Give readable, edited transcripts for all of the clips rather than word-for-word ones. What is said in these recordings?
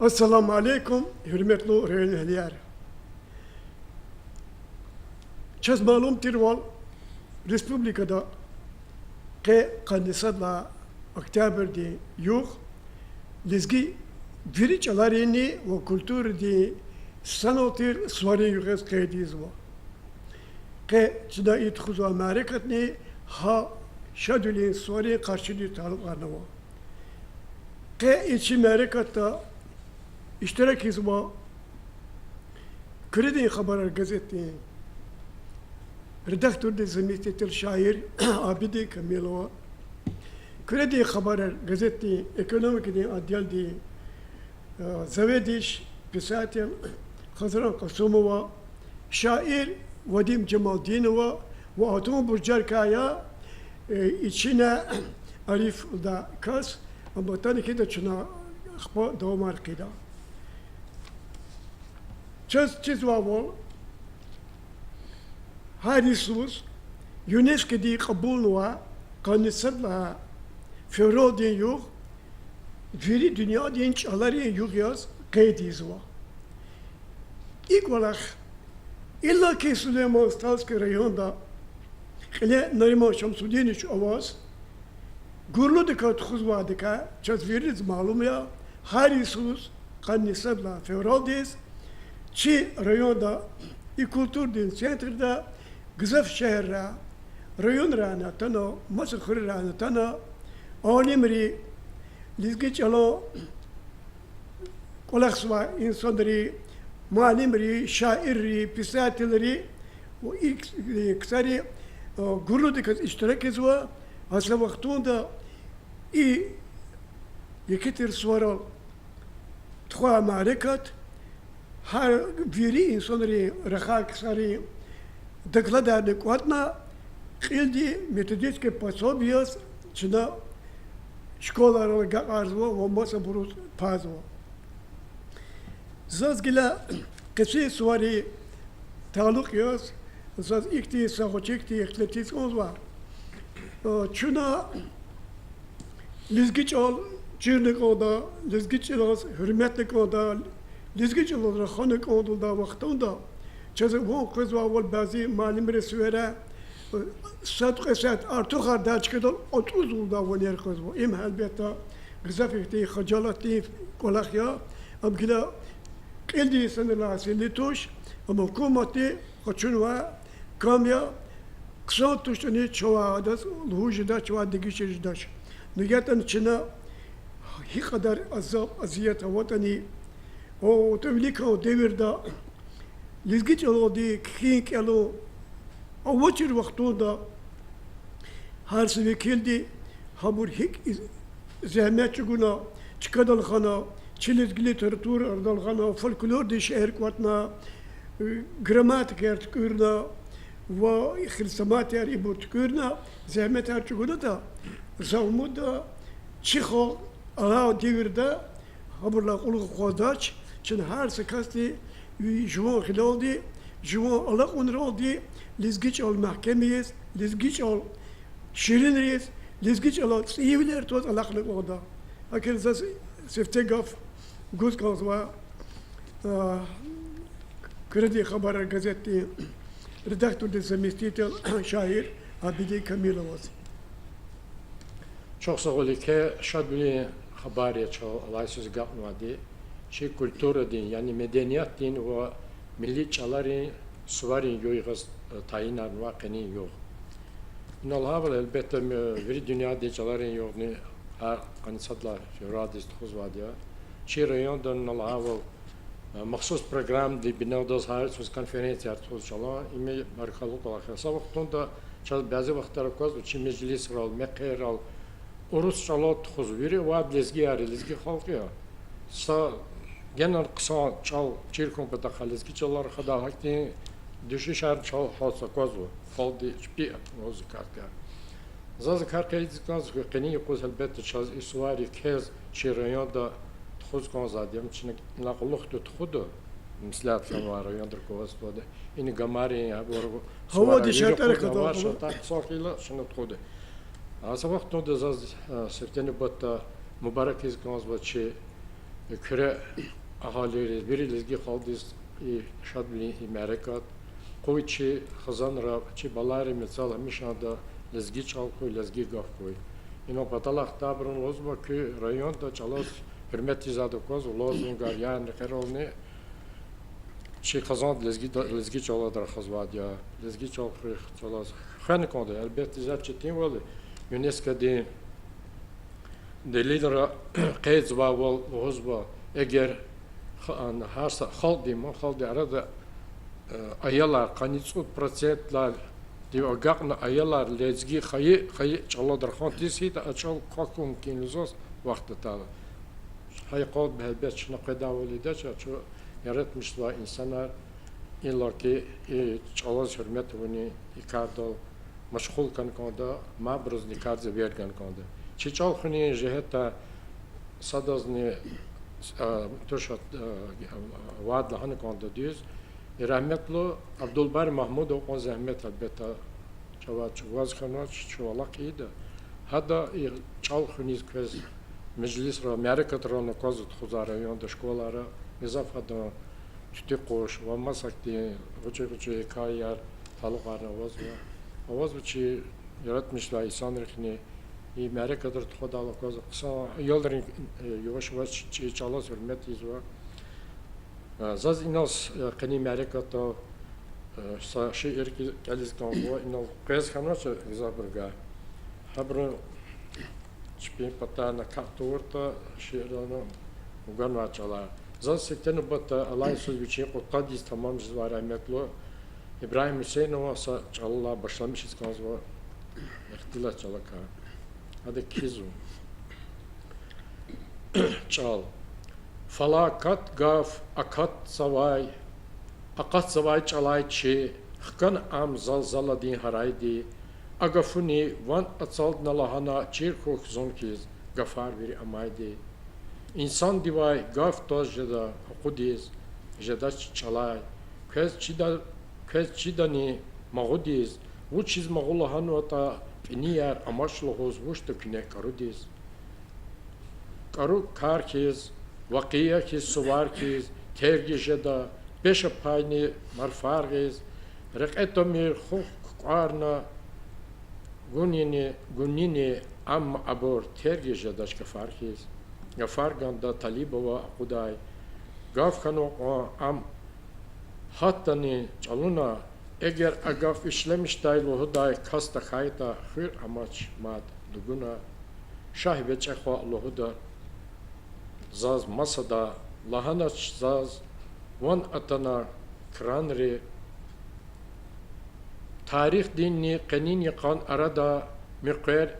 Esselamu Aleyküm, hürmetli öğrenciler. Çaz malum tirval, Respublika'da ke kandidatla Oktober di yok, lezgi veri çalarini ve kültür di sanatır suari yukarı kaydiz var. Ke çda ithuzu Amerikat ne ha şadülin suari karşılığı talıklarına var. Ke içi Amerika'da iştirak izma kredi haber gazetesi redaktör de zemistetel şair Abidi Kamilova kredi haber gazetesi ekonomik de adyal de zavediş pisatel Hazran Kasumova şair Vadim Cemaldinova ve Atom Burcarkaya içine Arif da kas ama tanık da çuna xpa dawmar qida çiz vavol hadisus UNESCO di qabulwa kanıtla Ferodin yok veri dünya din çaları yok yaz kaydiz var. İlk olarak illa ki Süleyman Stalski rayonda ile Nariman Şamsuddin'in avaz gurlu dikkat xuzva dika çaz veriz malum ya hadisus kanıtla Ferodis çi rayonda kültür din centrda gızaf şehirra rayon rana tano masıkhır rana tano alimri lizgi çalo kolaksva insanları malimri şairri pisateleri o iksari gurlu dikkat iştirak ezva asla vaktunda yeketir suvaral twa marekat her veri insanları rakak sari deklada dekvatna ildi metoditske пособиас çına şkolalara garzvo ve masa buruz pazvo zazgila kesi suvari taluk yaz zaz ikti sahoçikti ekletis onva çuna lizgiç ol çirlik oda lizgiç ol hürmetlik oda lizgiç ol rakhanik oda vaktunda çazı bu kızva vol bazı malim resvera saat artık harda çıkıyor 30 yılda voner kızva im elbette gızafeti hacalatı kolakya amkila keldi seneler selitoş ama hükümeti kaçınva kamya kısa tuştani çoğu da lujda çoğu digişirdaş niyeten çına hi kadar azap aziyet vatani o tevlik o devirde lizgiç oldu kink alo avçır vaktunda her sefer keldi hamur hik zahmet çuguna çıkadal khana çilizgili tertur ardal khana folklor de şehir kvatna gramatik ertkurna ve xilsamat yer ibutkurna zahmet ertkurna da zavmuda çıxo ala devirde hamurla kulu khodaç çın her sekasti جوان خلال دی جوان الله اون را دی لزگیچ آل محکمیست لزگیچ آل شیرین ریست لزگیچ آل سیویلر توز الله خلق آدا اگر زس سفته گف گوز کاز و کردی خبر گزیتی رداکتور دی زمیستیتل شاعر عبیدی کمیل واسی Çok sağ olun ki şadbili habari çoğu alay söz gapmadı. Şey kültürü din yani medeniyet din ve milli çaların suvarin yoğuz tayinan vakini yok. Nalhavel elbette veri dünyada çaların yok ne kanıtlar radis tuzvadia. Şey rayonda nalhavel mahsus program di binadas her söz konferansiya tuzcala ime barkalık olarak sabıktunda çal bazı vaktlar koz uçi meclis ral mekher al Urus çalat tuzviri ve blizgi arılizgi halkı sa genel kısa çal çirkon pata xalizki çalar xada hakti düşü şer çal xasa kozvu faldi çpi oz karka zaz karka izkaz qini qoz elbette çaz isvari kez çirayanda txuz kon zadim çinik laqluq tu txudu mislat var yandır kovas vade ini gamari ya bu hava dişatlar kadar var şata sokila şunu txudu a sabah to da zaz septeni batta mübarek izkaz vaçi küre ahalileri bir lezgi kaldız şadbili Amerikat koyçi hazanra çi balari mesela mişanda lezgi çal koy lezgi gaf koy. İno patalak tabrın lozba ki rayonda çalas hürmeti zade koz lozun gar yani kerolni çi kazand lezgi çaladır hazvadya lezgi çal koy çalas خانه کنده البته زد چتیم ولی یونسکو دی دلیل را قید و حزب eğer halk diyeyim halk arada ayalar kanitsut prosentler diyor gakna ayalar lezgi hayı çaladır hantisi de açal kakum kinizos vakti talı hayı kod behbet şuna kadavuli de ço yaratmışlar insanlar illa ki çalaz hürmet bunu ikardo مشغول کن کنده ما برز نیکارز ویر کن کنده چی چال خونی جهت صدازنی توشت واد لحن کنده دیز رحمتلو عبدالبر محمود و قن زحمت البته چواز خناش چوالاق ایده هدا چال خونیز کز مجلس را میارکت را نکازد خوزاره یان دشکولا را اضافه دا تتی قوش و مسکتی وچه کایار taluklarına vazgeçiyor. Avaz bu çi yaratmışlar insan rıhını iyi merak kadar tuğdalık var. Kısa yolların yavaş yavaş çalas hürmet izva. Zaz inas kani merak kadar şehir ki geldikten sonra inal kız kanası zaburga. Habru çipin patana kartorta şehirana uganva çala. Zaz sekteni batta alay söz biçim qadis tamam zvar emeklo. İbrahim Hüseyinova çalala başlamışız kanzva. İhtila çalaka. Hadi kizu. Çal. Falakat gaf akat savay çalay çi. Hkan am zalzala din haraydi. Agafuni van atsald nalahana çirkok zonkiz. Gafar veri amaydi. İnsan divay gaf toz jeda hukudiz. Jeda çalay. Kez çidani mağudiz. Bu çiz mağulahan vata finiyar amaçlıhoz vuşta küne karudiz. Karu karkiz, vakiya kiz suvarkiz, tergi jeda, beşe payni marfargiz, reketomir hukkarna gunini am abor tergi jedaş kafarkiz. Gafarganda talibova kuday. Gafkano am hattani çaluna eğer agaf işlemiş daylı day kasta hayta hür amaç mad duguna şah ve çekha Allah'da zaz masada lahanaç zaz van atana kranri tarih dinni kanini kan arada miqer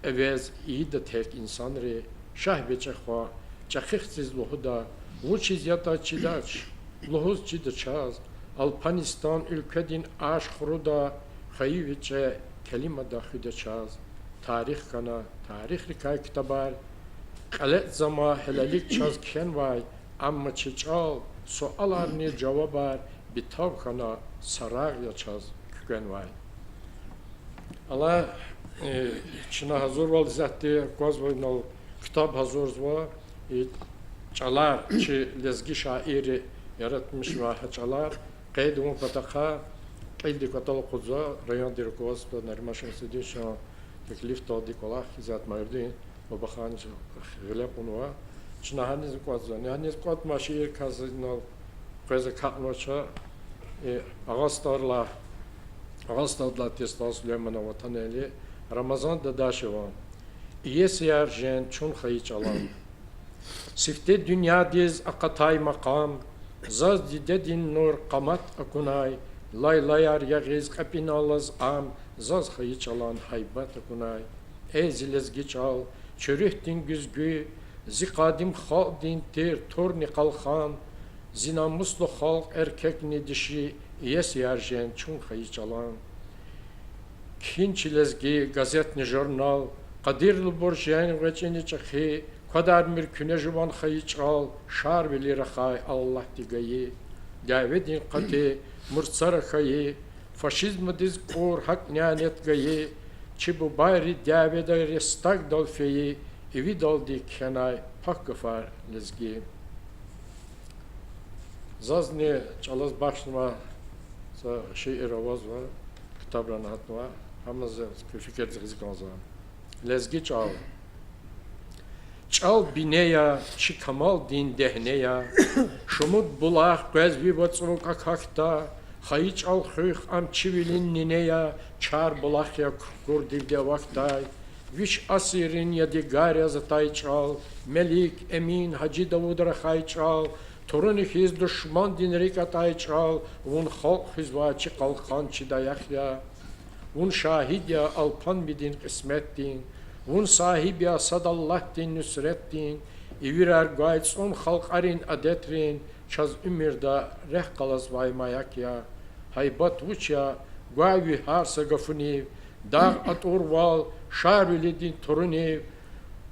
evez iyi de tek insanri şah ve çekha çekhsiz Allah'da bu çiz yata çidaç Lohuz çide çaz Alpanistan ülkedin aşkruda hayviçe kelime dahide çaz tarih kana tarih rikay kitabar qalet zama helalik çaz kenvay amma çiçal sualarni cevabar bitav kana sarar ya çaz kenvay Allah çına hazır ol zatti kozvoynal kitap hazır zva çalar çi lezgi şairi yaratmış ve haçalar kaydumu pataka kaydı katal kuza rayon dirkovas da narmaşın sedişa teklif tadı kola hizmet merdi ve bakan gılep onwa çnahaniz kuza nehaniz kuat maşir kazino kazı katmaça ağustosla testas Süleyman vataneli Ramazan da daşıvan iyesiyar jen çun xayı çalan sifte dünya diz akatay makam Zaz didedin nur qamat akunay, laylayar yagiz kapinalaz am, zaz xayı çalan haybat akunay. Ezilezgi çal, çörühtin güzgü, zikadim xaldin ter torni qalxan, zinamuslu xalq erkekni dişi, yes yarjen çun xayı çalan. Kinçilezgi gazetni jurnal, qadirli borjen veçeni çakhi, kadar mir küne juban xayıçal şar bili rahay Allah digayi davedin qati mursara xayi faşizm diz qor hak nyanet gayi çi bu bayri daveda restak dalfeyi evi daldi kenay pak gafar lezgi. Zazni çalaz başlama şiir avaz var, kitabran hatma, hamaz fikir zikazan. Lezgi çal. Çal bineya, çi kamal din dehneya, şumut bulak gözvi batsuk akakta, hayı çal xuyx am çivilin nineya, çar bulak ya kur divde vaktay, viş asirin yadigarya zatay çal, melik emin hacı Davud rakhay çal, torun hiz düşman din rikatay çal, vun halk hizvaçı kalkan çi dayak ya, vun şahid ya alpan bidin kısmet din, vun sahib ya sadallah din nüsret din, evirer gayet son halk arin adetrin, çaz ümirda reh kalaz vaymayak ya, haybat vuç ya, gavi harsa gafuniv, dağ at urval, şarvili din toruniv,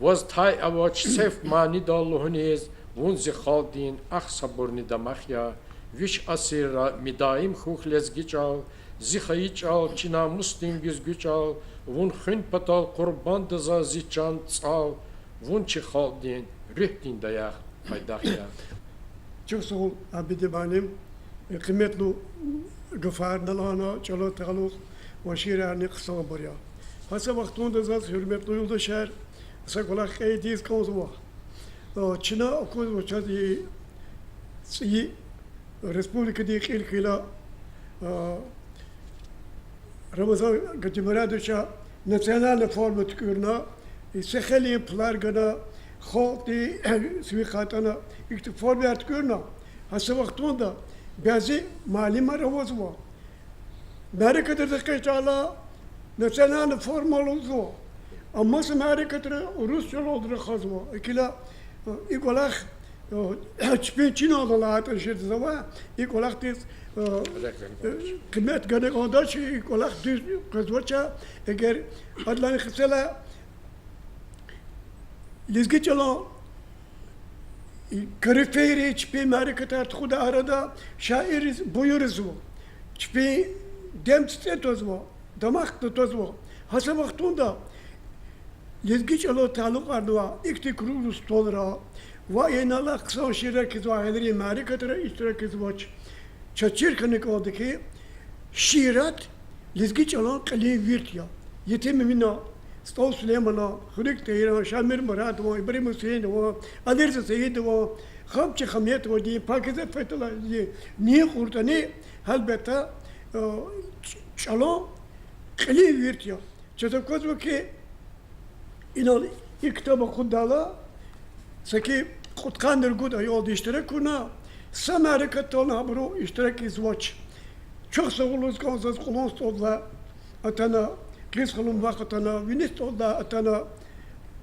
vaz tay avaç sef mani dalluhuniz, vun zikhal din ah saburni damak ya, viş asira midaim xuk lezgi çal, zikhayi çal, çina muslim güzgü çal, vun xün patal kurban dıza ziçan çal, vun çıkhal din, rüh din dayak paydak ya. Çok sağ ol Abidi Banim. Kıymetli gıfar nalana çalo tağluk ve şiirani kısa buraya. Hasa vaktunda zat hürmetli yoldaşlar sakolak eydiz konzuva. Çin'a okuz ve çazi iyi Respublika dik ilkila Ramazan gecimeradoşa nasyonal forma tükürna seheli plargana خالتي سوي خاتنا اكتفار بيات كورنا هسه وقتون دا بعضي معلومة روزوا ماري كتر دقيقة على نسنا فورمال وزوا أما سماري كتر روس جلو در خزوا إكلا إقولاخ تشبين چين الله تنشر زوا إقولاخ تيس قيمت غنى قداش إقولاخ تيس قزوچا اگر أدلان خسلا Lizgi çalan kariferi çipi marikata tuğda arada şairiz buyuruz bu. Çipi demçte toz bu. Damak da toz bu. Hasa vaktunda lizgi çalan taluk arduva ikti kurulus tolra ve yenala kısa şiirler kizvaheleri marikatara iştirak kizvaç. Çaçir kanık oldu ki şiirat lizgi çalan kali virt ya. Yetim mina Stol Süleyman'a, Hürük Teyir'a, Şamir Murat var, İbrahim Hüseyin var, Adirse Seyit var, Hamçı Hamiyet var diye, Pakistan Fethullah diye. Niye kurtanı? Elbette çalan kali virt ya. Çözüm kozma ki inan ilk kitabı kudala saki kutkandır guda yolda iştirak kuna Samarikat'ta ona habru iştirak izvaç. Çok sağ olun, kansız kulağınız tozla atana Kız kılım vaktana, vinist olda atana,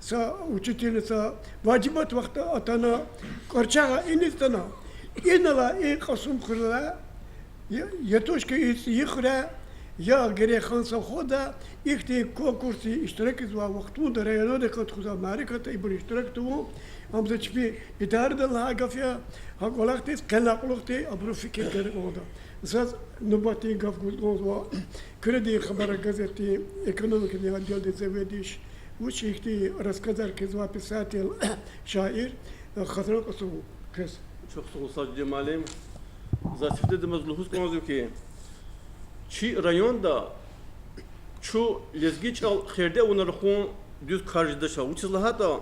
sa uçutil sa vacibat vakti atana, korçağa inistana, inala kasım kırla, yatoşka yıkra, ya gere khansa khoda, ikti konkursi iştirak izva vaktunda reyano de kat khuza marikata ibr iştirak tu, amza çipi idare de la gafya, hakolaktis kanaqlukti abru fikir gerek oldu. Zaz nubati gafgul oldu. Kredi Хабара газеты экономики отдел заведующий, учитель рассказал, как писатель, шаир, Хазрат Асугу. Çok sağ ol Sadece Malim. Zatifte de mezluhuz konuşuyor ki, çi rayonda şu lezgiç al xerde onları xon düz karşıda şa. Uçuzla da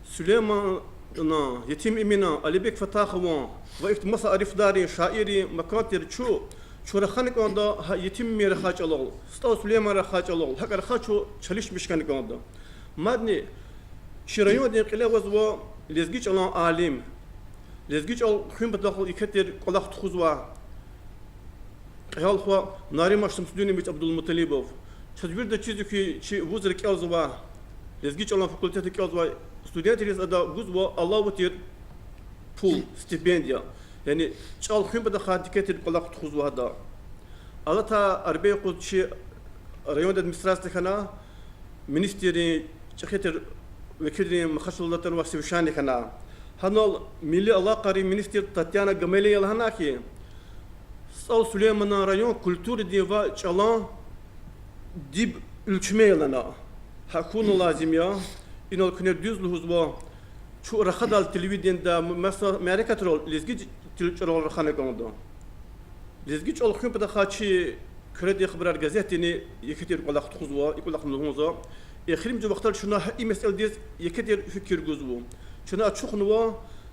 Süleyman'a, Yetim Emine, Alibek Fatahova ve iftimasa arifdari, şairi, makatir şu Şuraxanik onda yetim mi rahaç alol, Stav Süleyman rahaç alol, hakar rahaço çalışmışkanik onda. Madni şirayon diye kile vazva lezgiç alan alim, lezgiç al khum badaxıl iketir qolaq tuxuzva. Qiyal xwa nari maştum Süleyman Abdülmuttalibov. Tedbir de çiziyor ki çi vuzr kazva, lezgiç alan fakülteti kazva, studentiriz ada guzva Allah vatir pul stipendiya. Yani çal khum badaxıl iketir qolaq tuxuzva da. Alata Arbeya Kutçi rayon administrasyonu kana ministeri çeketir vekili makhasullatın ve sevşani kana. Hanol milli alaqari minister Tatyana Gameli yalhana ki Stav Süleyman rayon kültür diye çalan dib ülkme yalana. Hakunu lazım ya. inol kune düz luhuzwa şu rakhadal televizyon da mesela Amerika trol lezgi tilçrol rakhane kondo lezgi çol khum pada khachi kredi xabar gazetini yeketir qolaq tuxuzwa iqolaq nuhuzwa اخریم جو وقتال شنا ای مسئله دیز یکدیر فکر گذبو شنا چخنوا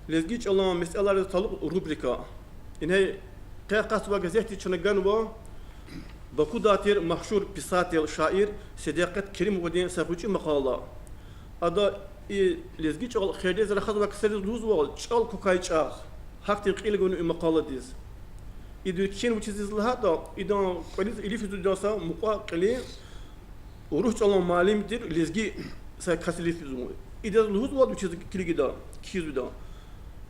لزگیچ الله مسئله تعلق روبریکا اینه قاقات و گزیتی شنا گنوا باکو داتیر مشهور پساتل شاعر صداقت کریم ودین سخوچی مقاله ادا لزگیچ الله خیلی زر خد و کسر لوز و چال کوکای چاق حق تقیل گونو مقاله دیز ایدو کین و چیز لها دا ایدان کلیز الیف دوداسا مقاله Uruç olan malimdir, lezgi kasiliz yüzümü. İdaz luhuz var bu çizgi kilgida, kizbida.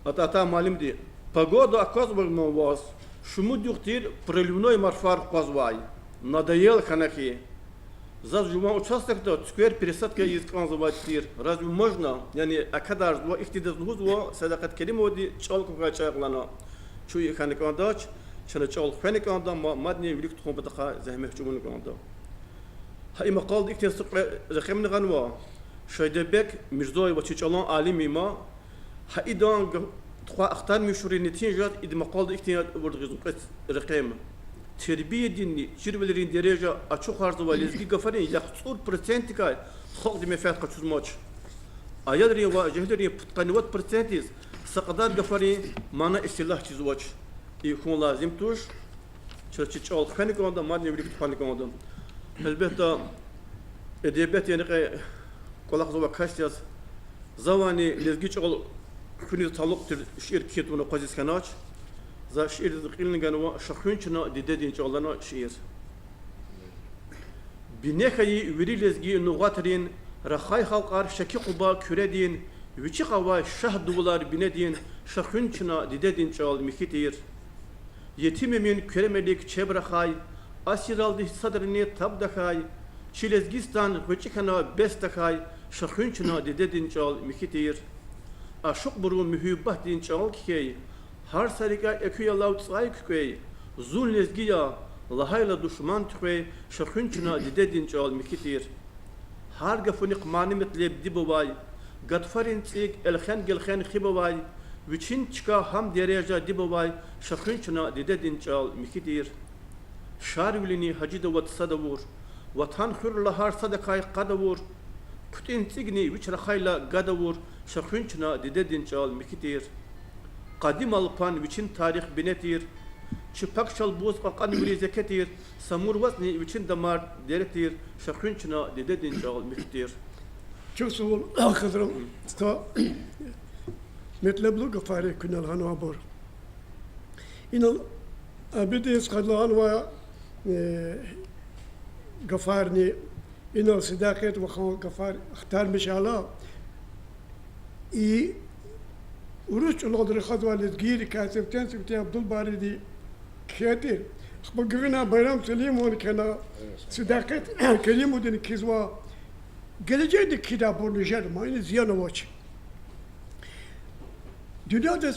Ata malimdi. Pagoda akaz bagman was. Şumu duktir prelivnoy marfar qazvay. Nadayel kanaki. Zaz juma участок-то сквер пересадка из канзаватир. Разве можно? Yani akadar va ihtidaz luhuz va sadakat kelimodi çalku qaçaqlana. Şu kanikaдаç, çana çal kanikanda madni vilik tuğbata zahmeh cumun kanda. هاي مقال دكتور رقمنا غنوا شايدبك مرزوي وتشالون عالمي ما هاي دان تخوا اختار مشورين نتيجة إذا مقال دكتور ورد رقم تربية ديني جربلرين درجة أشوف هذا والزقي قفرين يخصور برسنتكاي خالد مفات قصص ماتش أيادري وجهدري قنوات برسنتيز سقدار قفرين معنا استلاح تزوج يكون لازم توش شرط خاني كوندا ما نبيك خاني كوندا elbette edebiyat yani kolak zova kaçtiyaz zavani lezgiç ol kuni taluktir şiir kitunu qaziz kanach za şiir zqilni ganwa şakhunchna didedin çolana şiir binekhayi veri lezgi nugatrin rakhay halqar şaki quba küredin viçi qava şahdular binedin şakhunchna didedin çol mikitir yetimemin köremelik çebrakhay Asir aldı sadrını tabdakay, Çilezgistan hıçıkana bestakay, şahınçına dededin çal mikitir. Aşık buru mühibbat din çal kikey, har sarika eküyallav tsay kikey, zul lezgiya, lahayla düşman tükey, şahınçına dededin çal mikitir. Har gafunik manimet leb dibovay, gadfarin tsik elhen gelhen khibovay, viçin çıka ham dereja dibovay, şahınçına dededin çal mikitir. Şarvlini hacide vat sadavur vatan hurlahar sadakay qadavur kutin tigni vichrakhayla gadavur şakhunchna didedin çal mikitir qadim alpan vichin tarih binetir çıpakşal boz qaqan vili zeketir samur wasni vichin damar deretir şakhunchna didedin çal mikitir Çok sağ ol arkadaşlarım. Sta metleblu gafari kunal hanwabur. İnal abidis qadlan ve قفارني إنه صداقة وخان قفار اختار مشالا إي وروش الغدر خذوا لتجير كاسبتين سبتين عبد الباردي كاتير بقرنا بيرام سليم وان كان صداقة كريم ودن كيزوا gelecek de kitap olacak ama yine ziyan olacak. Dünyada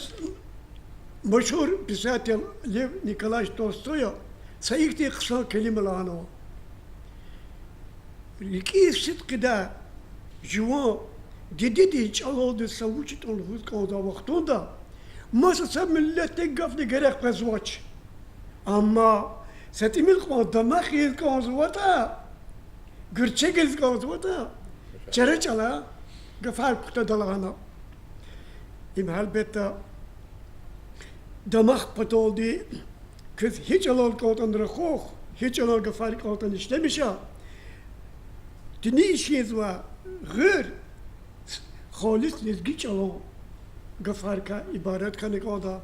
meşhur psikiyater Lev Nikolaevich Tolstoy سيكتي قصة كلمة لعنو لكي صدق دا جوان دي تشالو دي سووش تنهوز كوندا وقتون دا ما سسا ملت تنقف نقرق بزواج أما ستميل قوان دماغي يلقون زواتا قرچك يلقون زواتا چرچ على قفار كتا دلغانا إم هالبتا دماغ بطول دي Kız hiç alal kaltan rekhoh, hiç alal gafari kaltan işlemiş ya. Dini işiniz var, gır, halis lezgiç alal gafari ka ibaret kanik oda.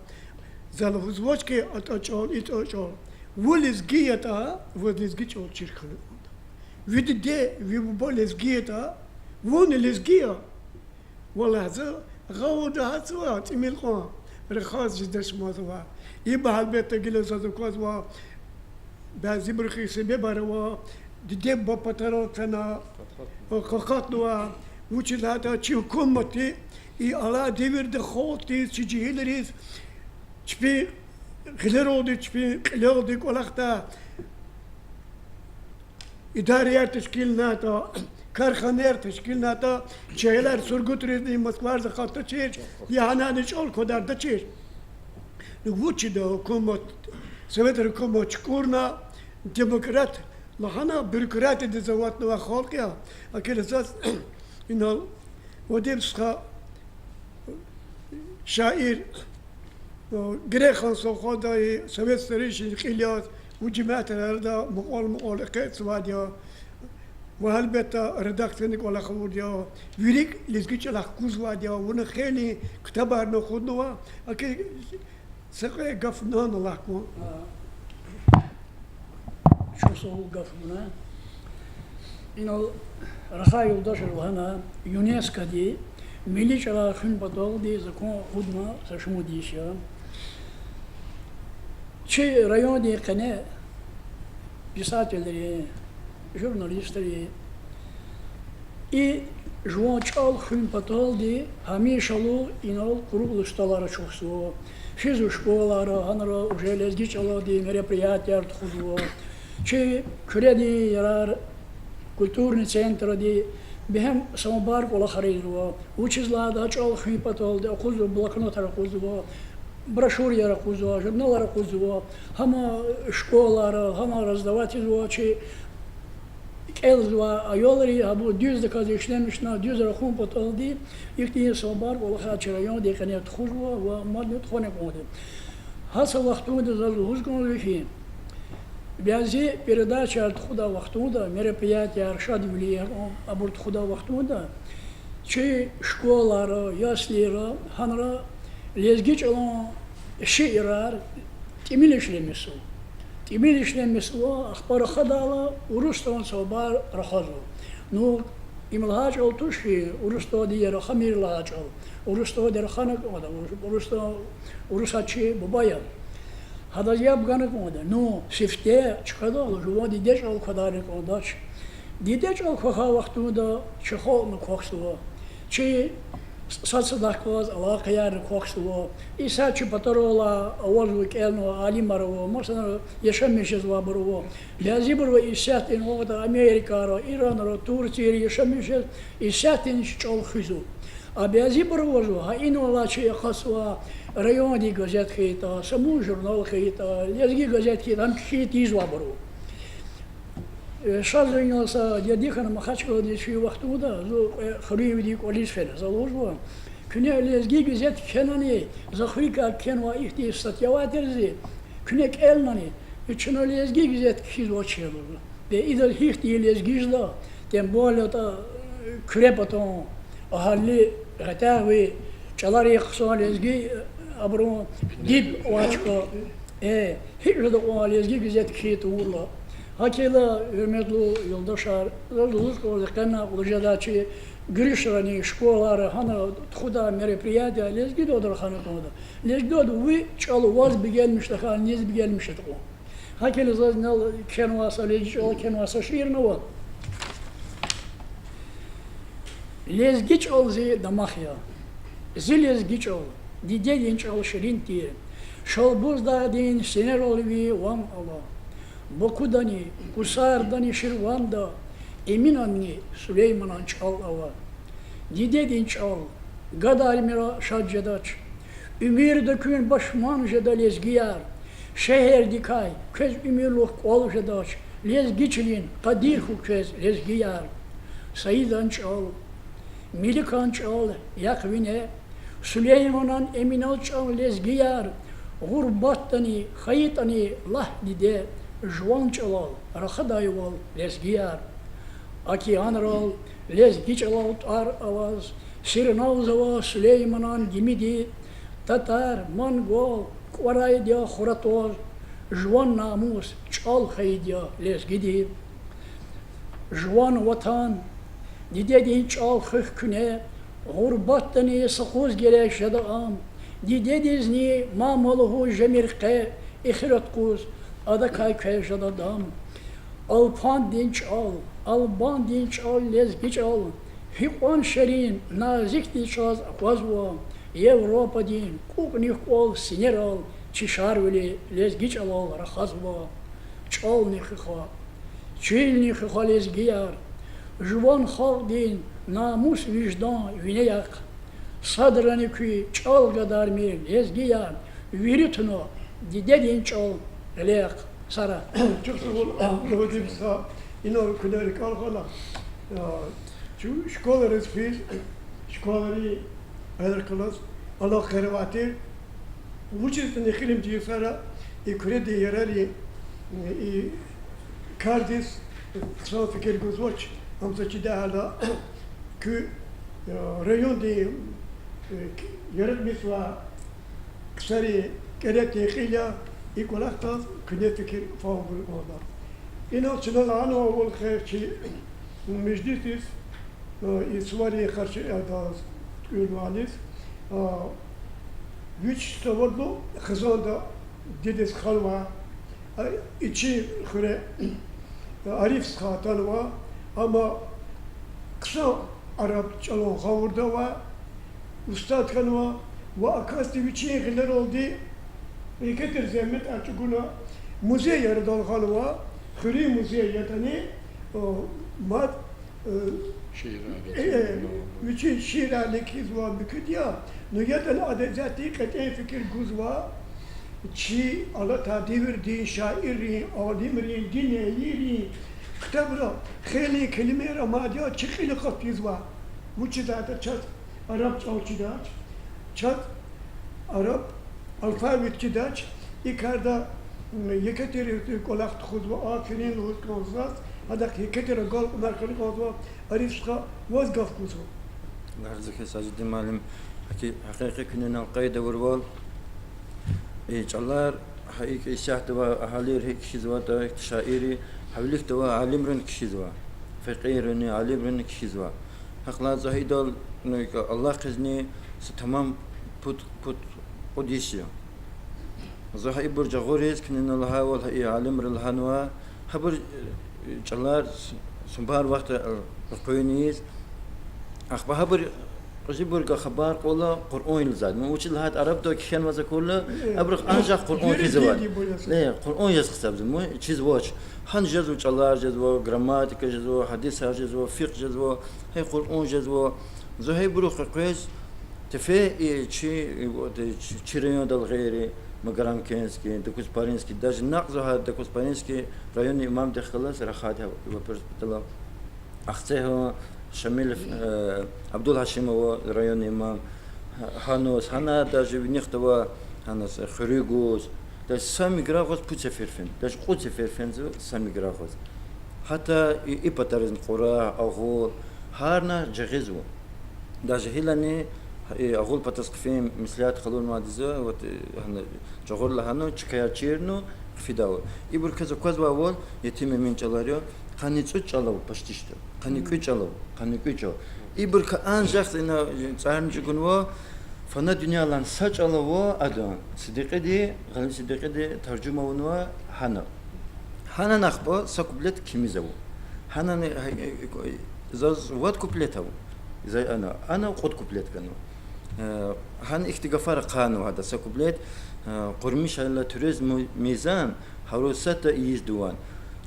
Zalafuz vaç ki ataçal, itaçal. Bu lezgiyata, bu lezgiç ol çirkanı oda. Vidi de, vi bu lezgiyata, bu ne lezgiya. Vallahi gavda hatwa, timil kwan. رخاص جدش موضوع يبقى هالبيت تقول زاد كوزوا بعضي برخيص ببروا ديب بطراتنا وقاقتوا وشل هذا شيء كومتي إي على ديفر دخوتي سجيلريز شبي غلرودي شبي غلرودي كولختا idariyer teşkilinata, karxaner teşkilinata, şeyler surguturizmi Moskva zakarta çir, yahanani çol kadar da çir. Vuçi da hükümet, Sovet hükümet çukurna, demokrat, lahana bürokrat de zavatna ve halk ya, akıl esas, inal, وديبسخا شاعر جريخان صوخادا سويت سريش خيليات وجماعة هذا مقول قيت سواديا وهلبتا رداكتنك ولا خبوديا ويريك لزقيش على كوزواديا ونخيني كتابة نخدوا أكيد سقي قفنان الله كون شو صوب قفنا إنه رخاء يلداشر وهنا يونسكو دي ملي شلا خن بدل دي زكون خدمة سشمو ديشيا شيء رايون دي قناة بيساتلري جورناليستري и жуан чал хын паталди хамишалу инал круглышталары чухсу физу школалары анара уже лезгичалади мероприятия тхудо че креди ярар культурный центр ди бехем самобар кола харизу учизлада чал хын паталди акузу блокнотар акузу брошюр яра акузу журналар акузу хама школалары хама раздавать че Elzva ayolları bu düzde kazı işlemişler, düz rakun pataldi. İktiye sabar ola haçrayon de kaniyat khuzwa ve madde khone kodu. Hasa vaxtunda zazu huzgon lifin. Biazi передача от худа vaxtunda мероприятия Аршад Влиев абурт худа vaxtunda чи школалары, яслары, ханра лезгич olan şiirar temil işlemesi. Темил işlemesi akbarı khadala urustan sabar rahazu. No imlahaj oltuşi urusta diye rahamir lahaj ol. Urusta der khanak oda urusta urusaçı babaya. Hada yapganık oda. No sifte çıkadı ol. Juvadi deş ol kadarık odaç. Dideç ol kha vaxtunda çıxol mu koksu. Çi Satsadakoz, alakayar koksu, İsaçı patarola, avazlık elno, alimarovo, masana yaşamışız vabarovo. Yazibro İsatin orada Amerikaro, İranro, Turciye yaşamışız, İsatin çol hüzu. Abi yazibro vazo, ha inolaçı yakasva, rayoni gazet khita, samu jurnal khita, yazgi gazet khita, ham khitiz vabarovo. Шаз занялся дядиханом Махачкала дичи вахтуда, зо хривди колисфер, заложва. Күне лезги гизет кенани, захрика кенва ихти статьяватерзи, күнек элнани, üçüne lezgi gizet kiz oçelu. Ve idal hihti lezgi jda, tem bolata kürepaton, ahalli gatavi, çalar yaksa lezgi abro dib oçko, hicrada o lezgi gizet ki tuğla. Hakela hürmetli yoldaşlar, Rızık Oğuzkan'a Ulucadaçı Gülüşrani, şkolaları, hana tuğda merepiyatı, lezgi dodur hanı tuğda. Lezgi dodur, vi çalı vaz bir gelmişti, han nez bir gelmişti o. Hakela zaznal kenvasa, lezgi çalı kenvasa şiirine var. Lezgi çalı zi damahya, zi lezgi çalı, didedin çalı şirin diye. Şalbuzda din sinir olvi vam Allah. Bokudani, Kusardani Şirvanda, Eminanni Süleymanan Çalava, Didedin Çal, Gadalmira Şadjadaç, Ümir dökün başman jeda lezgiyar, Şehir dikay, köz ümirluh kol jedaç, lezgiçlin, kadir hukez lezgiyar, Sayıdan Çal, Milikan Çal, Yakvine, Süleymanan Eminal Çal lezgiyar, Gurbattani, Hayitani, Lahdide, Жуан чалал, рахадайвал, лезгияр. Океанрал, лезги чалал тар аваз, Сирнаузава, Сулейманан, Гимиди, Татар, Монгол, Кварайдя, Хуратоз, Жуан намус, чал хайдя, лезгиди. Жуан ватан, дидедин чал хых күне, Гурбаттани сахуз герек жадаам, дидедизни мамалуху жемирке, ихират куз, Adakay kayjada dam, Alpan dinç al, Alban dinç al, lezgiç al, Hikwan şerin, nazik dinç az akvazva, Evropa din, kuknih kol, sinir al, Çişar veli, lezgiç al, rahazva, Çal nikha, Çiğni xalis giyar. Jvan xalq din namus vicdan vineyak. Sadrani ki çal kadar mi lezgiya. Viritno didedin çal elek sara. Çok sağ ol. Gördüm sağ. İnan kulerik algala. Şu şkoları fiz. Şkoları klas. Allah kırvatı. Bu çizginin iklim cihazlara kredi yereli kardis kısa fikir gözvaç amca çida hala ki rayon de yerel misva kısari gerekli khila ikolakta kine fikir fazla orada. İnan çınal ana ol khair meclisis İsvariye karşı adaz ünvanis güç tavardu kızanda dediz kalma içi kure arif skatan var ama kısa Arap çalon kavurda var ustad kan var ve akasti biçi giler oldu ketir zahmet açıkuna müze yarı dalgalı var kuri müze yatani mat Üçü şiirlik hizva büküdya, nüyeten adezati keten fikir guzva, çi Allah tadivir din şairi, alimri, dineyiri, kitabra, kheli kelime ramadiya çıkılı kap hizva. Bu çizada çat, Arap çavçıdaç, çat, Arap, alfabet çidaç, ikarda yeketeri kolakt huzva, afirin huzva, هذاك كتر قال مركل قضوا أريسقا وزقف كوسو. لحظة ساجد معلم حقيقة كنا القاعدة والوال إيجالار حقيقة إشاعة توا أهالير هيك شيء شاعري حولك توا عالمرن كشيء فقيرن عالمرن كشيء حقلا زهيدال الله قزني تمام put قديسيا زهاي برج غوريز كنا الله والهي عالمر الهنوا حبر çalar sumbar vakti qoyuniz akhbar haber qajibur ka khabar qola Qur'an ilzad ma uchil had arab do khan waza kolla abraq anja Qur'an kizwa le Qur'an yaz xisab mu chiz watch han jazu çalar jazu grammatika jazu hadis jazu fiqh jazu hay Qur'an jazu zohay buru qoyes tefe чирено дал гайри Магарамкинский, Докуспаринский, даже нахза Докуспаринский район имам дехалас рахат вопрос питала. Ахцеho Шамилев Абдул Хашимов район имам Ханос Хана даже в них того Ханас Хригус, даже сами графос пуцеферфен, даже пуцеферфен сами графос. Хата и патарин Кура, Агул, Харна Джагизу, даже Хилани أقول بتسقفين مثلات خلون مادزة وهنا جغور لهانو تشكيا تشيرنو في داو يبر كذا كذا أول يتم من جلاريو خاني تشالو باشتيشتو خاني كويشالو خاني كويشو يبر كأن شخص إنه صارن جكونوا فنا دنيا لان ساتشالو أدون صديقي دي غالي صديقي دي ترجمة ونوا هنا نخبا سكوبلت كيميزاو هنا زاز وات كوبلتاو زي أنا قد كوبلت كانوا هن اختغفار قانو هذا سكوبلت قرمش على توريزم ميزان حروسات يزدوان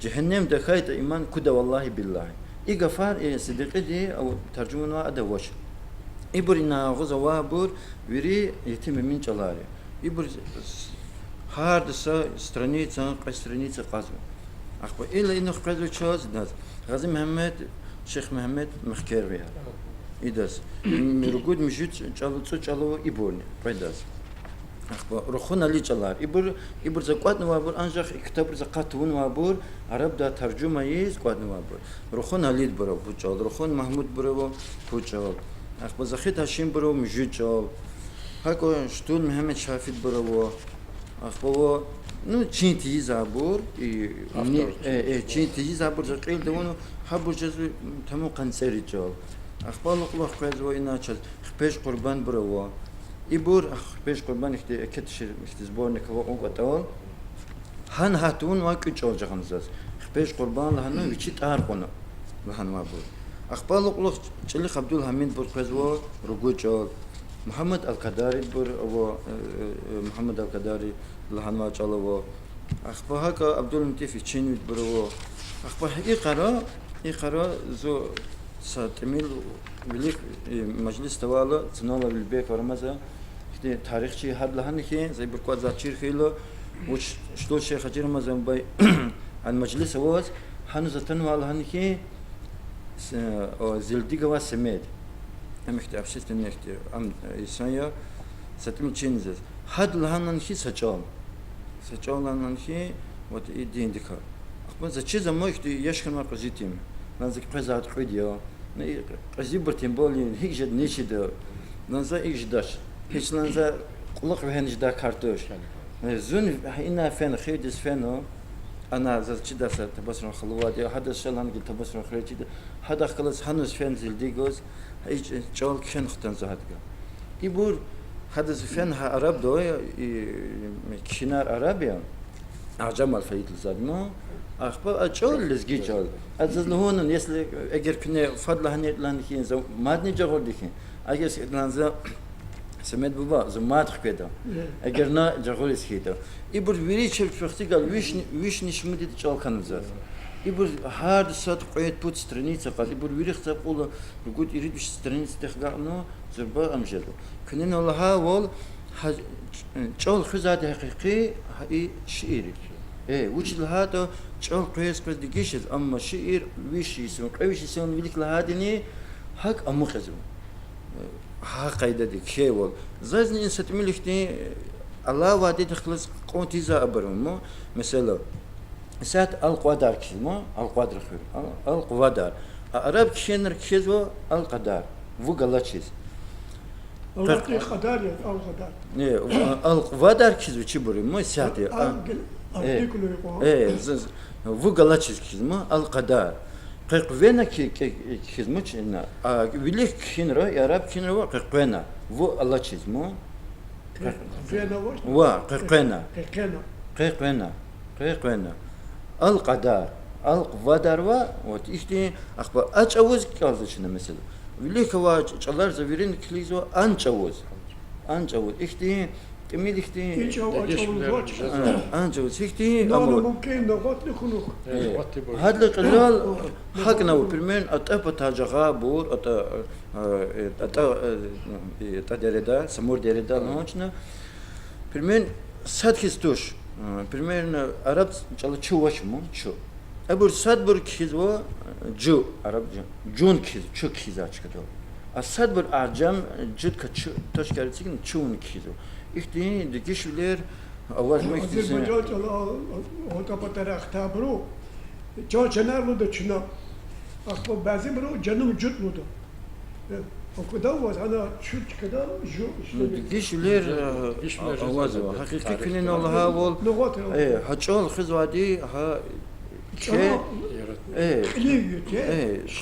جهنم دخايت إيمان كده والله بالله إغفار صديقي دي أو ترجمة أدوش إبرنا غزوا بور وري يتم من جلاري إبر هارد страница страница قازم أخبر إلا إنه قازو تشاز ناس غازي محمد شيخ محمد مخكر بها إداس مرقود مجد جالو إبورني قيداس أخبر رخونا لي جلار إبر زقات نوابور أنجح كتاب زقات ونوابور عرب دا ترجمة يز قات نوابور رخونا لي برو بوجال رخون محمود برو بوجال أخبر زخيت هاشم برو مجد جال هاكو شتون محمد شافيد برو أخبر نو چین تیز عبور چین تیز عبور زقیل دوانو حبور جزو تمو قنصری جال أخبار الله قيد وإنا شل خبيش قربان بروا إبور خبيش قربان كتشر مختزبور نكوا أوقاتون هن هاتون واقع جال جهنزاز خبيش قربان لهنا ويشي تارقنا لهنا مابور أخبار الله شل عبد الحميد بور قيد ورجوع جال محمد القداري بور محمد القداري لهنا جال أخبارك عبد اللطيف تشين برو أخبار إقرا زو ساتميل بليك مجلس توالا تنالا بالبيك ورمزا إختي تاريخ شيء هاد لهن كي زي بركوات زاتشير خيلو وش شلون شيخ حجر مزن باي المجلس هو هنوز تنوال هن كي زلديغا وسميد هم إختي أبشت إن إختي أم إنسانيا ستميل تشينزز هاد لهن كي سجال لهن كي вот и день дика. Ахмад за чиза мой что яшкан ма позитим. Нам за казат ходио. Не азибр тем более хижд нечидо. Нам за иждаш. Хич нам за قلق وهنج دا كارتوش. زون هنا فين خيدس فينو أنا за чида са табасрон خلوات يا هذا شلون قلت табасрон خلوات هذا خلص هنوز فين زلديغوز هيج جول كشن ختن زهدغا. يبور هذا فين ها عرب دو كشنار عربيا أعجم الفريق الزادمو أخبار أجول لزجيجول أزلهون يسل أجر كنا فضل هني لانكين زم مادني جغول دكين أجر لانزا سمعت بابا زمات خكدا أجرنا جغول سكيدا يبور ويري شرط وقتي قال ويش نشمدي تجال كنزات يبور هاد صوت قيد بود страница قال يبور ويري خطاب قول يقول يريد وش страница تخلقنا زربا أمجدو كنا نقولها وال جال خزاد حقيقي هاي شعيري وش لهذا جال قياس قد دقيشز أما شعير ويش يسون قويش يسون ويلك لهادني حق أمو خزو ها قاعدة ديك شيء وال زازني إن ستملكني الله وادي تخلص قوتي زابرمو مثلا سات القدر كذا القدر خير القدر عرب كشنر كذا القدر وقلتشيز القدر يا القدر نه القدر كذا چبوري مو ساتي وقلتشيز كذا القدر قيقونا كذا مو چنا ويلك كشنر عرب كشنر قيقونا و الله چيز مو قيقونا القدر القدر вот ихти ахба ачавоз казачна mesela велика ва чалар заверин клизо анчавоз ихти кемил ихти анчавоз ихти أنا ممكن نغط لخنوق هاد القلال حقنا وبرمن أتأبى تاجها بور أتا دريدا سمور دريدا نوچنا برمن سات خستوش برمن عرب چلا چو وش مو چو ابور سات بور كيزو جو عرب جون كيز چو كيزا چكدو اسات بور ارجم جد كچو توش كارتيكن چون كيزو اختي دكيشلر اواز مكتسن أزربيجان چلا هوتا پتر اختابرو چا چنار بود چنا اخو بعضی برو جنم جد بود وكذا واز أنا شفت كذا جو دكيشلر اواز حقيقي كلنا الله هاول هاتشال خزوادي ها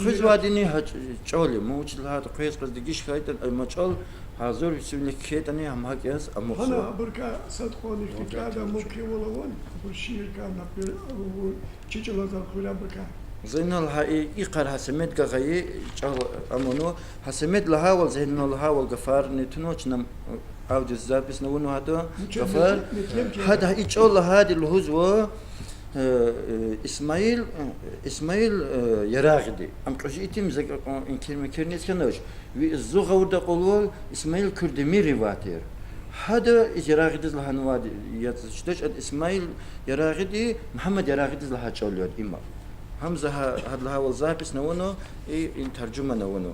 خزواديني هاتشالي مو وش هذا قياس بس دقيش خايت الماتشال حاضر يسوي كيتني هم هاجس أمو أنا بركة صدقوني كذا ممكن ولا وين برشير كان نبي تيجي لازم كلها بركة زين الهاي إقر حسمت كغاي أمونو حسمت لها والزين لها والغفار نتنوش نم أود الزابس نونو هذا غفار هذا إيش الله هذا الهزوة إسماعيل يراغدي أم قشيتم زك إن كلمة كرنيس كناش والزوجة وردا قولوا إسماعيل كردميري واتير هذا يراغدي لها نوادي يتشتش إسماعيل يراغدي محمد يراغدي لها تشوليود إما همزة هاد لها والزابس نونو إن ترجمة نونو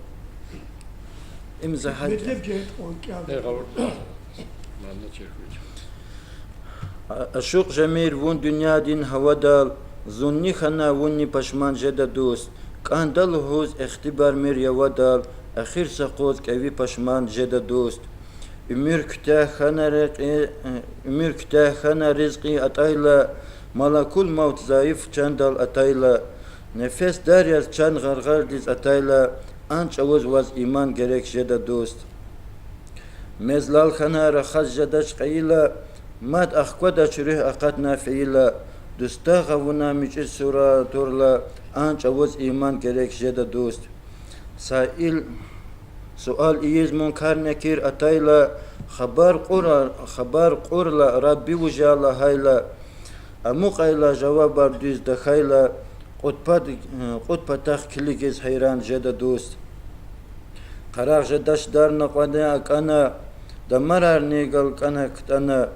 إمزة هاد مثل جهة قون كذا أشوق جميل ون دنيا دين هودال زوني خنا وني پشمان جدا دوست كان دل هوز اختبار مير يودال أخير سقوط كوي پشمان جدا دوست أمير كتا خنا رزقي أتايلا ملكول موت ضعيف چندال أتايلا نفس دارياز چند غرغر ديز أتايلا أنچ أوز واز إيمان گريك جدا دوست مزلال خنا رخص جداش قيلا ماد أخقدا شريه أقدنا فيلا دستاغونا مجل سورة دورلا أنج أوز إيمان گريك جدا دوست سؤال إيز منكر نكير أتايلا خبر قرلا ربي وجالا هايلا Amukayla cevablar düz dakayla qutpatak kiligez hayran jeda dost. Qaraq jedaş dar naqane akana damarar negal kana ktana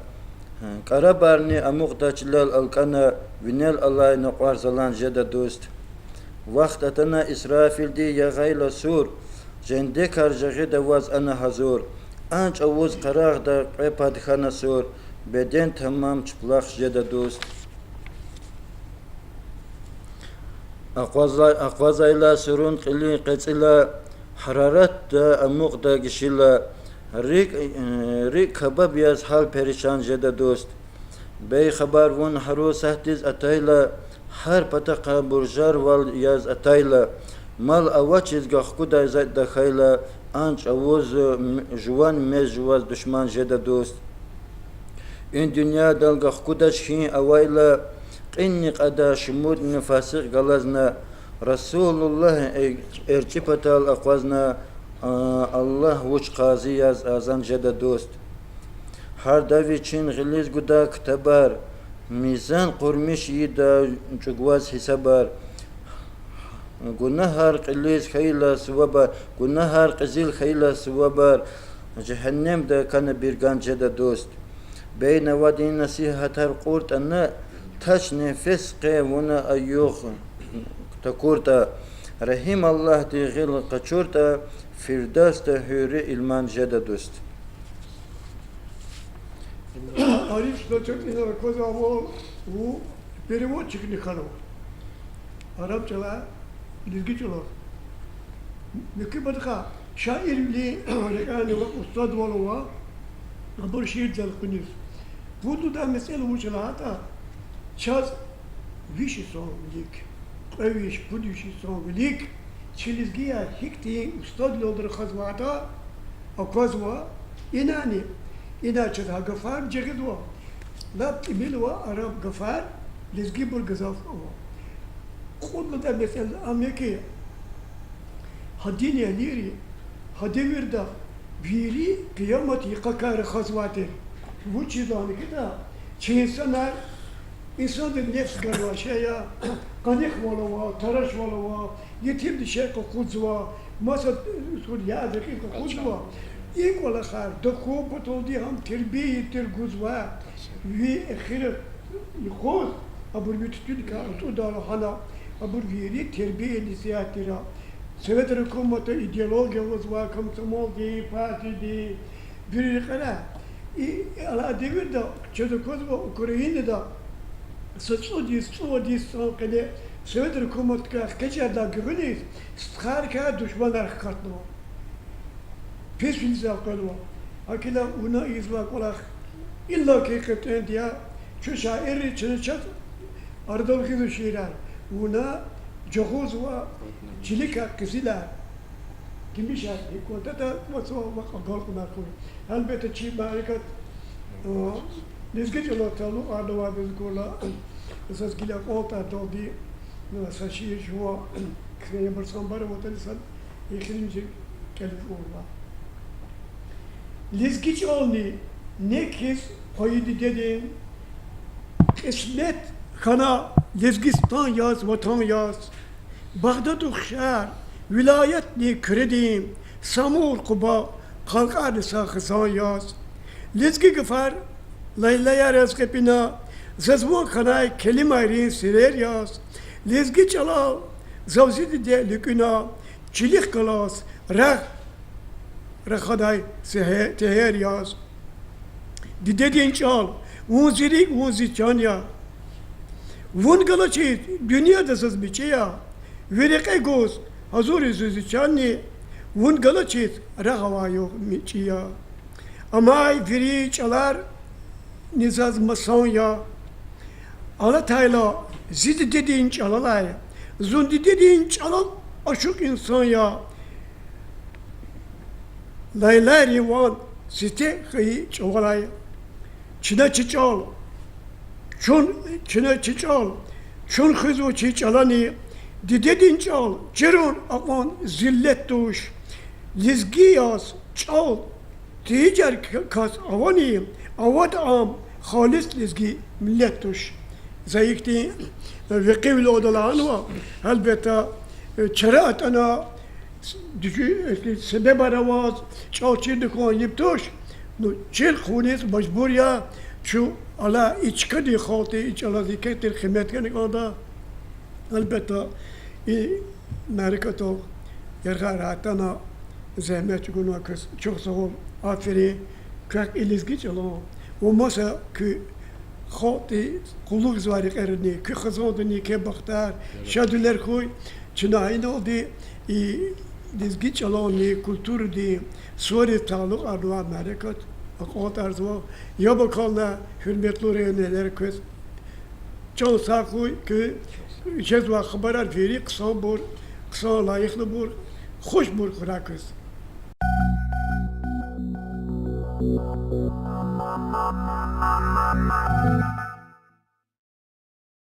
Karabarni amukdaçlal alkana vinel alay naqar zalan jeda dost. Vaqt atana İsrafil di yagayla sur jende karjağı da vaz ana hazur. Anç avuz qaraq da qepadxana sur beden tamam çıplak jeda dost. Aqvazayla surun qili qetsila hararat da amuk da gişila rik kabab yaz hal perişan jeda dost. Bey xabar vun haru sahtiz atayla har pataka burjar val yaz atayla mal avaçiz gahkuda zayt da khayla anç avuz juvan mez juvaz düşman jeda dost. In dünya dal gahkuda şhin avayla qinni qada şumud nefasik galazna Rasulullah erçipatal aqvazna Allah vuç qazi yaz azan jeda dost. Har daviçin giliz guda ktabar mizan qurmiş yida çugvaz hisabar Günahar qiliz khayla suwabar Günahar qizil khayla suwabar Cehennemde kana birgan jeda dost. Beyne vadin nasihatar qurt anna taş nefes qevuna ayyuh takurta Rahim Allah di gil qaçurta firdasta hüri ilman jeda dost. Arif da çok inanır koza bu переводчик не хано. Arapçala ilgi çolo. Mükü badka şair bile rekani ve ustad valova abur şiir cal kunis. Bu da mesele uçla hata çaz vişi son lik. Eviş bu vişi son lik. Çilizgiya hikti ustad loldur khazvata akozva inani İnaçı da gafar cegedwa. Lap ibilwa Arap gafar lizgi bur gazaf o. Kudlu da mesela Amerika hadini aliri hadevirda biri kıyamati kakar khazvati. Bu çizanı da çinsanar insanın nefs garva şeya kanik volova taraş volova yetim dişe kokuzva masa sur yazık kokuzva İlk olarak dokuz patoldi ham terbiye terguzva ve ahiret yıkız abur bütün kağıt da hala abur veri terbiye nisiyatira Sovyet hükümeti ideoloji var komsomol di parti di bir kala ala devirde çocuklar Ukrayna'da sosyoloji kale Sovyet hükümeti kaçada güveniz sıkarka düşmanlar katlı Pes filizah kalma. Akila una izlak olak. İlla ki kapten diye şu şairi çınçat ardal kizu şiirar. Una cahuz ve çilika kızılar. Kimi şart? Konta da maso vaka gal kunar koy. Elbette çi marikat nezgit yola talu ardawa bezkola. Esas gila kota doldi. Saşir şua kıya barsambar vatan ekrinci Kaliforniya. Lizgiç olni ne kez koydu dedim. Kısmet kana Lizgistan yaz, vatan yaz. Bağdat ukşar, vilayet ni kredim. Samur kuba, kalkar sakızan yaz. Lizgi gıfar, laylaya rezkepina. Zazvan kanay kelim ayrin sirer yaz. Lizgiç ala, zavzidi de lüküna. Çilik kalas, Rakhaday teher yaz. Didedin çal, vun zirik vun ziçanya. Vun galaçit, dünyada sız biçeya. Verek egos, hazur sızı çanni. Vun galaçit, rahava yok miçiya. Amay veri çalar, nizaz masan ya. Ala tayla, zid dedin çalalay. Zun dedin çalal, aşık insan ya. Laylar yivan site kıyı çoğalay. Çine çiçal. Çine çiçal. Çun hızı çiçalani. Didedin çal. Cerun aman zillet duş. Lizgi yaz. Çal. Ticer kas avani. Avad am. Halis lizgi millet duş. زيكتي وقيل أودلان هلبتا شرعت أنا سبب رواز شاوچی دکان یبتوش نو چیل خونیس مجبوریا شو على إيشكدي خاطي إيش على ذيك الخدمات كان قادا البته ماركتو يرجع راتنا زحمت يقولون كس شخص هو آفري كrak ilizgi çalan o masa ki خاطي قلوب زواري قرني كي خزاندني كي بختار شادولر خوي چناين oldu dizgi çalan kültür di Suriye taluk ardu Amerikat akot arzu ya bakanla hürmetli öğrenciler köz çok saklı ki cezva haber veri kısa bur kısa layıklı bur hoş bur kurakız. Thank you.